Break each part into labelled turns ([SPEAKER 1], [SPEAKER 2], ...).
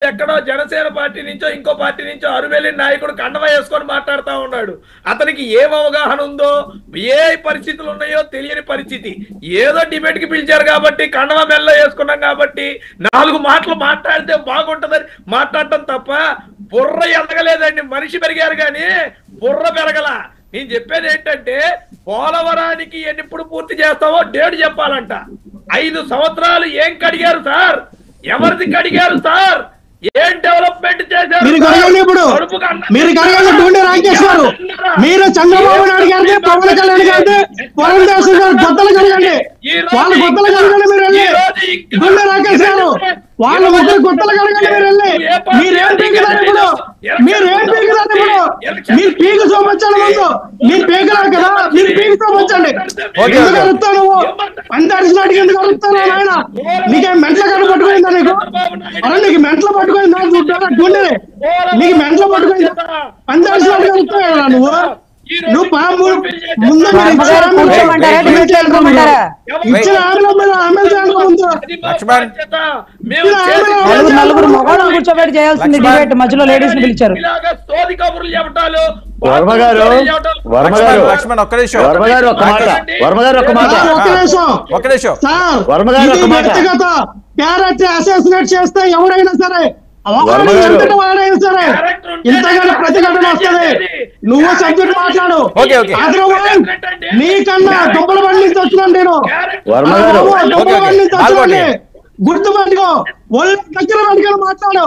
[SPEAKER 1] ఎక్కడో జనసేన పార్టీ నుంచో ఇంకో పార్టీ నుంచో అరువెల్లి నాయకుడు కండవ వేసుకొని మాట్లాడుతూ ఉన్నాడు. అతనికి ఏం అవగాహన ఉందో, ఏ పరిస్థితులు ఉన్నాయో తెలియని పరిస్థితి. ఏదో డిబేట్ కి పిలిచారు కాబట్టి, కండవ మెల్ల వేసుకున్నాం కాబట్టి 4 మాటలు మాట్లాడితే బాగుంటుందని మాట్లాడటం తప్ప బుర్ర ఎదగలేదండి. మనిషి పెరిగారు కానీ బుర్ర పెరగల. నేను చెప్పేది ఏంటంటే, పోలవరానికి ఎప్పుడు పూర్తి చేస్తావో డేట్ చెప్పాలంట. 5 సంవత్సరాలు ఏం కడిగారు సార్? ఎవరిది కడిగారు సార్? ఏం డెవలప్మెంట్ చేశారు?
[SPEAKER 2] మీరు రాకేష్ గారు, మీరు చంద్రబాబు నాయుడు గారిని, పవన్ కళ్యాణ్ గారిని, పురంధేశ్వరి గారు గొప్పలు కడగండి. వాళ్ళ గొప్పలు కడగండి. మీరు వెళ్ళి గుండె రాకేష్ గారు, వాళ్ళ ముగ్గురు గొప్పలు కడగండి. మీరు వెళ్ళి మీరేం పీకుతారు ఇప్పుడు? మీరేం పీకుతారు ఇప్పుడు? మీరు పీకు చూపించండి. ముందు మీరు పీకరారు కదా, మీరు పీకు చూపించండి. ఎందుకు అడుగుతావు నువ్వు? అంత అడిచినట్టుగా ఎందుకు అడుగుతావు నాయన? నీకేం మెంట్ల కట్ట పట్టుకోయిందా? నీకు నీకు మెంట్ల పట్టుకోయిందా? గుండె నీకు మెంట్ల పట్టుకోయిందా? అంత అడిచినట్టుగా అడుగుతావు నువ్వు. నువ్వు ముందు
[SPEAKER 3] నలుగురు మగవాళ్ళని కూర్చోబెట్టి చేయాల్సింది డిబేట్, మధ్యలో లేడీస్ ని పిలిచారు.
[SPEAKER 4] వర్మ గారు
[SPEAKER 2] క్యారెక్టర్ అసాసినేట్ చేస్తే ఎవరైనా సరే, వాడైనా సరే ఇంతగానో ప్రతిఘటన వస్తుంది. నువ్వు సబ్జెక్ట్ మాట్లాడు. నీకన్నా దుబ్బల బండి నుంచి వచ్చినాను నేను. దుబ్బల బండి నుంచి వచ్చినాను. గుర్తు పెట్టుకో. ఒళ్ళు దగ్గర పెట్టుకొని మాట్లాడు.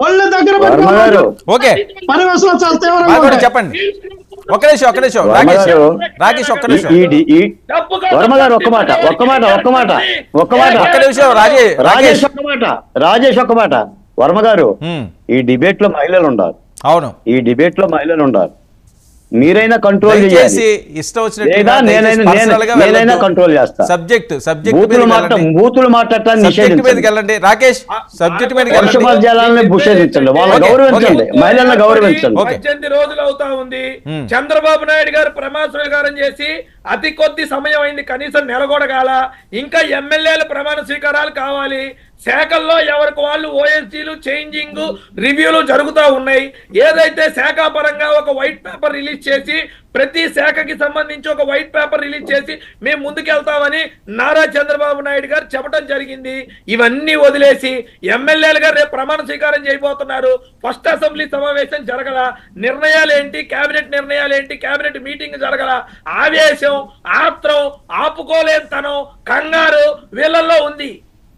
[SPEAKER 2] ఒళ్ళు దగ్గర పెట్టుకోడు. పరివేశంలో చేస్తే
[SPEAKER 4] చెప్పండి. ఒక్క నిమిషం రాకేష్, ఒక్క నిమిషం. వర్మ గారు రాజేష్ ఒక్క మాట. వర్మ గారు, ఈ డిబేట్ లో మహిళలు ఉండాలి. అవును, ఈ డిబేట్ లో మహిళలు ఉండాలి. మీరైనా కంట్రోల్ చేయాలి. నేనైనా కంట్రోల్ చేస్తా. బూతులు మాట్లాడటాన్ని నిషేధించండి. రాకేష్, వర్షపద్యాలని నిషేధించండి. వాళ్ళని గౌరవించండి, మహిళలను గౌరవించండి.
[SPEAKER 1] 18 రోజులు అవుతా ఉంది. చంద్రబాబు నాయుడు గారు ప్రమాణ స్వీకారం చేసి అతి కొద్ది సమయం అయింది, కనీసం నెలగొడగాల. ఇంకా ఎమ్మెల్యేల ప్రమాణ స్వీకారాలు కావాలి. శాఖల్లో ఎవరికి వాళ్ళు ఓఎస్డీలు, చేంజింగ్, రివ్యూలు జరుగుతూ ఉన్నాయి. ఏదైతే శాఖా పరంగా ఒక వైట్ పేపర్ రిలీజ్ చేసి, ప్రతి శాఖకి సంబంధించి ఒక వైట్ పేపర్ రిలీజ్ చేసి మేము ముందుకెళ్తామని నారా చంద్రబాబు నాయుడు గారు చెప్పడం జరిగింది. ఇవన్నీ వదిలేసి ఎమ్మెల్యేలు గారు రేపు ప్రమాణ స్వీకారం చేయబోతున్నారు. ఫస్ట్ అసెంబ్లీ సమావేశం జరగల. నిర్ణయాలు ఏంటి, కేబినెట్ నిర్ణయాలు ఏంటి, కేబినెట్ మీటింగ్ జరగల. ఆవేశం, ఆత్రం, ఆపుకోలేనితనం, కంగారు వీళ్ళల్లో ఉంది.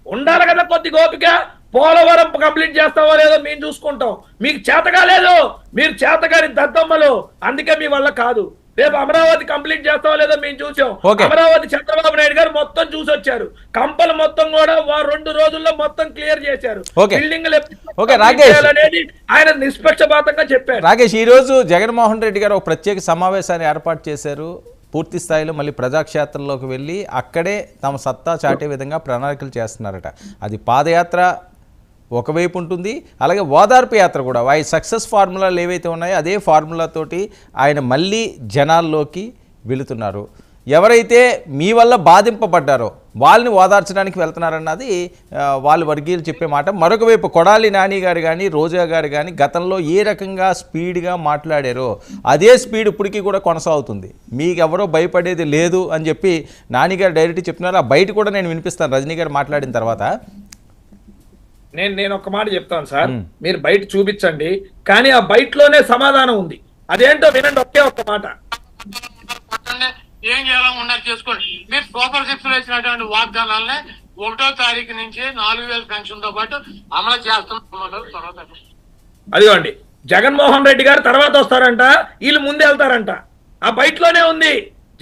[SPEAKER 1] ఉండాలి కదా కొద్ది గోపిక. పోలవరం కంప్లీట్ చేస్తావో లేదో మేము చూసుకుంటాం. మీకు చేతగా లేదు, మీరు చేతగాని దద్దమ్మలు, అందుకే మీ వల్ల కాదు. రేపు అమరావతి కంప్లీట్ చేస్తావో లేదో మేము చూసాం. అమరావతి చంద్రబాబు నాయుడు గారు మొత్తం చూసి వచ్చారు. కంపలు మొత్తం కూడా 2 రోజుల్లో మొత్తం క్లియర్ చేశారు. బిల్డింగ్లు అనేది ఆయన నిష్పక్షపాతంగా చెప్పారు.
[SPEAKER 4] రాకేష్, ఈ రోజు జగన్మోహన్ రెడ్డి గారు ఒక ప్రత్యేక సమావేశాన్ని ఏర్పాటు చేశారు. పూర్తి స్థాయిలో మళ్ళీ ప్రజాక్షేత్రంలోకి వెళ్ళి అక్కడే తమ సత్తా చాటే విధంగా ప్రణాళికలు చేస్తున్నారట. అది పాదయాత్ర ఒకవైపు ఉంటుంది, అలాగే ఓదార్పు యాత్ర కూడా. వారి సక్సెస్ ఫార్ములాలు ఏవైతే ఉన్నాయో అదే ఫార్ములాతోటి ఆయన మళ్ళీ జనాల్లోకి వెళుతున్నారు. ఎవరైతే మీ వల్ల బాధింపబడ్డారో వాళ్ళని ఓదార్చడానికి వెళ్తున్నారన్నది వాళ్ళ వర్గీయులు చెప్పే మాట. మరొక వైపు కొడాలి నాని గారు కానీ, రోజా గారు కానీ గతంలో ఏ రకంగా స్పీడ్గా మాట్లాడారో అదే స్పీడ్ ఇప్పటికీ కూడా కొనసాగుతుంది. మీకెవరో భయపడేది లేదు అని చెప్పి నాని గారు డైరెక్ట్ చెప్తున్నారు. ఆ బయట కూడా నేను వినిపిస్తాను రజనీ గారు మాట్లాడిన తర్వాత.
[SPEAKER 1] నేను ఒక మాట చెప్తాను సార్, మీరు బయట చూపించండి, కానీ ఆ బయటలోనే సమాధానం ఉంది. అదేంటో వినండి, ఒక్క మాట.
[SPEAKER 5] ఏం చేయాలో ఉన్నది చేసుకోండి. మీరు సూపర్ సిక్స్ వేసినటువంటి వాగ్దానాలనే 1వ తారీఖు నుంచి 4000 పెన్షన్ తో పాటు అమలు చేస్తున్నారు.
[SPEAKER 1] అదిగోండి, జగన్మోహన్ రెడ్డి గారు తర్వాత వస్తారంట, వీళ్ళు ముందు వెళ్తారంట. ఆ బయటలోనే ఉంది.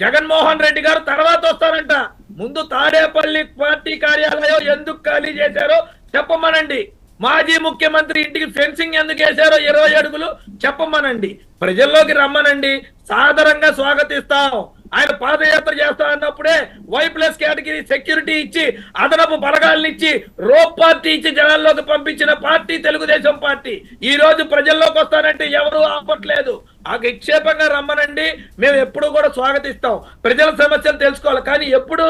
[SPEAKER 1] జగన్మోహన్ రెడ్డి గారు తర్వాత వస్తారంట. ముందు తాడేపల్లి పార్టీ కార్యాలయం ఎందుకు ఖాళీ చేశారో చెప్పమనండి. మాజీ ముఖ్యమంత్రి ఇంటికి ఫెన్సింగ్ ఎందుకు వేశారో 20 అడుగులు చెప్పమనండి. ప్రజల్లోకి రమ్మనండి, సాదరంగా స్వాగతిస్తాం. ఆయన పాదయాత్ర చేస్తా అన్నప్పుడే Y+ కేటగిరీ సెక్యూరిటీ ఇచ్చి, అదనపు బలగాలను ఇచ్చి, రోప్ పార్టీ ఇచ్చి జనాల్లోకి పంపించిన పార్టీ తెలుగుదేశం పార్టీ. ఈ రోజు ప్రజల్లోకి వస్తానంటే ఎవరు ఆపట్లేదు. ఆ నిక్షేపంగా రమ్మనండి, మేము ఎప్పుడు కూడా స్వాగతిస్తాం. ప్రజల సమస్యలు తెలుసుకోవాలి, కానీ ఎప్పుడు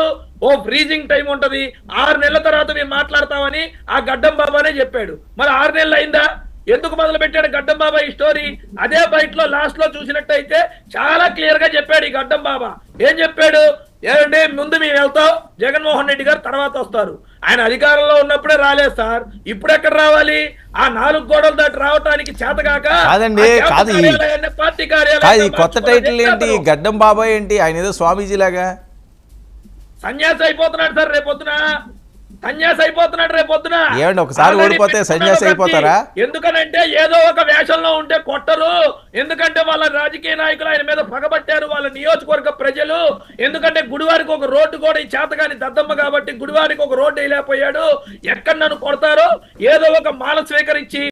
[SPEAKER 1] ఓ ఫ్రీజింగ్ టైం ఉంటది, 6 నెలల తర్వాత మేము మాట్లాడతామని ఆ గడ్డం బాబానే చెప్పాడు. మరి 6 నెలలు అయిందా? ఎందుకు మొదలు పెట్టాడు గడ్డం బాబా ఈ స్టోరీ? అదే బయటలో లాస్ట్ లో చూసినట్టయితే చాలా క్లియర్ గా చెప్పాడు ఈ గడ్డం బాబా. ఏం చెప్పాడు? ఏమంటే ముందు మేము వెళ్తాం, జగన్మోహన్ రెడ్డి గారు తర్వాత వస్తారు. ఆయన అధికారంలో ఉన్నప్పుడే రాలేదు సార్, ఇప్పుడు ఎక్కడ రావాలి? ఆ 4 గోడలు దాటి రావటానికి చేతగాక పార్టీ కార్యాలయం
[SPEAKER 4] కొత్త టైటిల్ ఏంటి? గడ్డం బాబాయ్ ఏంటి? ఆయన ఏదో స్వామీజీ లాగా
[SPEAKER 1] సన్యాసి అయిపోతున్నాడు సార్ రేపొద్దున. సన్యాసి అయిపోతున్నాడు రేపొద్దున.
[SPEAKER 4] ఏమండి ఒకసారి ఓడిపోతే సన్యాసి అయిపోతారా?
[SPEAKER 1] ఎందుకనంటే ఏదో ఒక వేషంలో ఉంటే కొట్టరు. ఎందుకంటే వాళ్ళ రాజకీయ నాయకులు ఆయన మీద పగబట్టారు, వాళ్ళ నియోజకవర్గ ప్రజలు. ఎందుకంటే గుడివారికి ఒక రోడ్డు కూడా ఈ చేతగాని దద్దమ్మ కాబట్టి గుడివారికి ఒక రోడ్డు వేయలేకపోయాడు. ఎక్కడ నన్ను కొడతారో ఏదో ఒక మాల స్వీకరించి